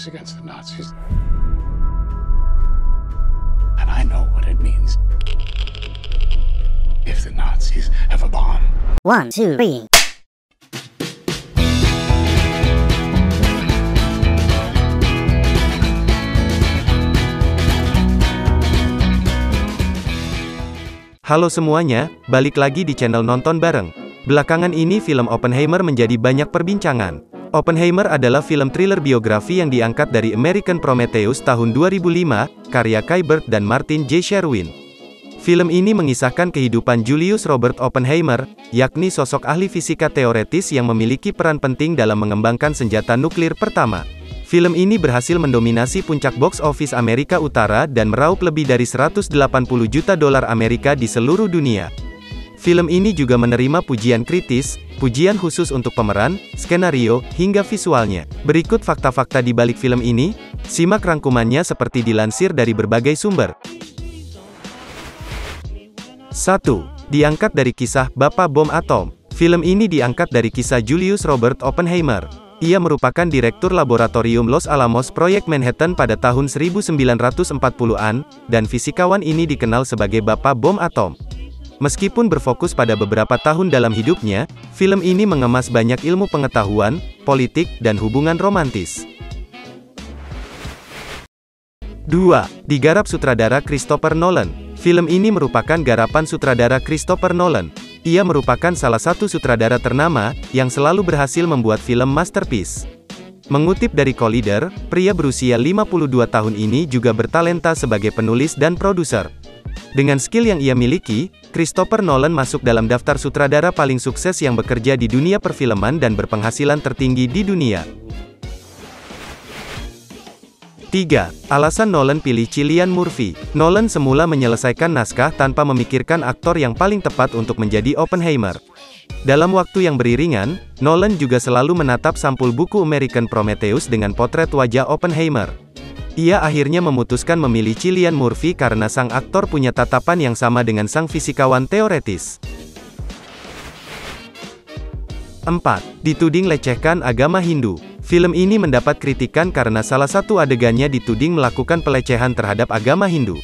against the Nazis. And I know what it means if the Nazis have a bomb. 1, 2, 3. Halo semuanya, balik lagi di channel Nonton Bareng. Belakangan ini film Oppenheimer menjadi banyak perbincangan. Oppenheimer adalah film thriller biografi yang diangkat dari American Prometheus tahun 2005, karya Kai Bird dan Martin J. Sherwin. Film ini mengisahkan kehidupan Julius Robert Oppenheimer, yakni sosok ahli fisika teoretis yang memiliki peran penting dalam mengembangkan senjata nuklir pertama. Film ini berhasil mendominasi puncak box office Amerika Utara dan meraup lebih dari 180 juta dolar Amerika di seluruh dunia. Film ini juga menerima pujian kritis, pujian khusus untuk pemeran, skenario, hingga visualnya. Berikut fakta-fakta di balik film ini, simak rangkumannya seperti dilansir dari berbagai sumber. 1. Diangkat dari kisah Bapak Bom Atom. Film ini diangkat dari kisah Julius Robert Oppenheimer. Ia merupakan direktur laboratorium Los Alamos proyek Manhattan pada tahun 1940-an, dan fisikawan ini dikenal sebagai Bapak Bom Atom. Meskipun berfokus pada beberapa tahun dalam hidupnya, film ini mengemas banyak ilmu pengetahuan, politik, dan hubungan romantis. 2. Digarap sutradara Christopher Nolan. Film ini merupakan garapan sutradara Christopher Nolan. Ia merupakan salah satu sutradara ternama, yang selalu berhasil membuat film masterpiece. Mengutip dari Collider, pria berusia 52 tahun ini juga bertalenta sebagai penulis dan produser. Dengan skill yang ia miliki, Christopher Nolan masuk dalam daftar sutradara paling sukses yang bekerja di dunia perfilman dan berpenghasilan tertinggi di dunia. 3. Alasan Nolan pilih Cillian Murphy. Nolan semula menyelesaikan naskah tanpa memikirkan aktor yang paling tepat untuk menjadi Oppenheimer. Dalam waktu yang beriringan, Nolan juga selalu menatap sampul buku American Prometheus dengan potret wajah Oppenheimer. Ia akhirnya memutuskan memilih Cillian Murphy karena sang aktor punya tatapan yang sama dengan sang fisikawan teoretis. 4. Dituding lecehkan agama Hindu. Film ini mendapat kritikan karena salah satu adegannya dituding melakukan pelecehan terhadap agama Hindu.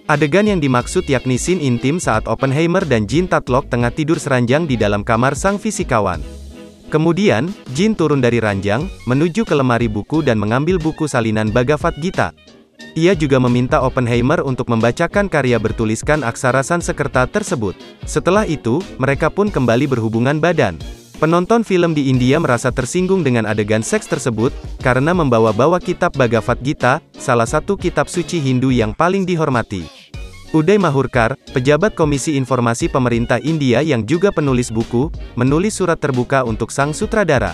Adegan yang dimaksud yakni scene intim saat Oppenheimer dan Jean Tatlock tengah tidur seranjang di dalam kamar sang fisikawan. Kemudian, Jean turun dari ranjang, menuju ke lemari buku dan mengambil buku salinan Bhagavad Gita. Ia juga meminta Oppenheimer untuk membacakan karya bertuliskan aksara Sanskerta tersebut. Setelah itu, mereka pun kembali berhubungan badan. Penonton film di India merasa tersinggung dengan adegan seks tersebut, karena membawa-bawa kitab Bhagavad Gita, salah satu kitab suci Hindu yang paling dihormati. Uday Mahurkar, pejabat Komisi Informasi Pemerintah India yang juga penulis buku, menulis surat terbuka untuk sang sutradara.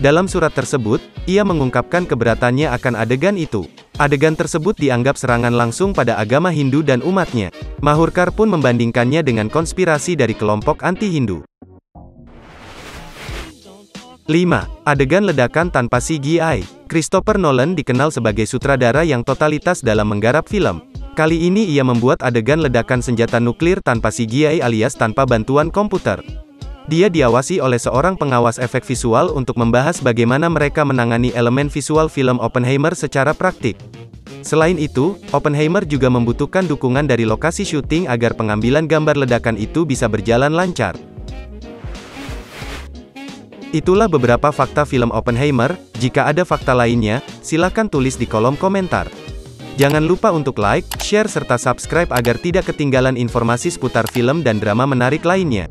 Dalam surat tersebut, ia mengungkapkan keberatannya akan adegan itu. Adegan tersebut dianggap serangan langsung pada agama Hindu dan umatnya. Mahurkar pun membandingkannya dengan konspirasi dari kelompok anti-Hindu. 5. Adegan ledakan tanpa CGI. Christopher Nolan dikenal sebagai sutradara yang totalitas dalam menggarap film. Kali ini ia membuat adegan ledakan senjata nuklir tanpa CGI alias tanpa bantuan komputer. Dia diawasi oleh seorang pengawas efek visual untuk membahas bagaimana mereka menangani elemen visual film Oppenheimer secara praktik. Selain itu, Oppenheimer juga membutuhkan dukungan dari lokasi syuting agar pengambilan gambar ledakan itu bisa berjalan lancar. Itulah beberapa fakta film Oppenheimer. Jika ada fakta lainnya, silakan tulis di kolom komentar. Jangan lupa untuk like, share serta subscribe agar tidak ketinggalan informasi seputar film dan drama menarik lainnya.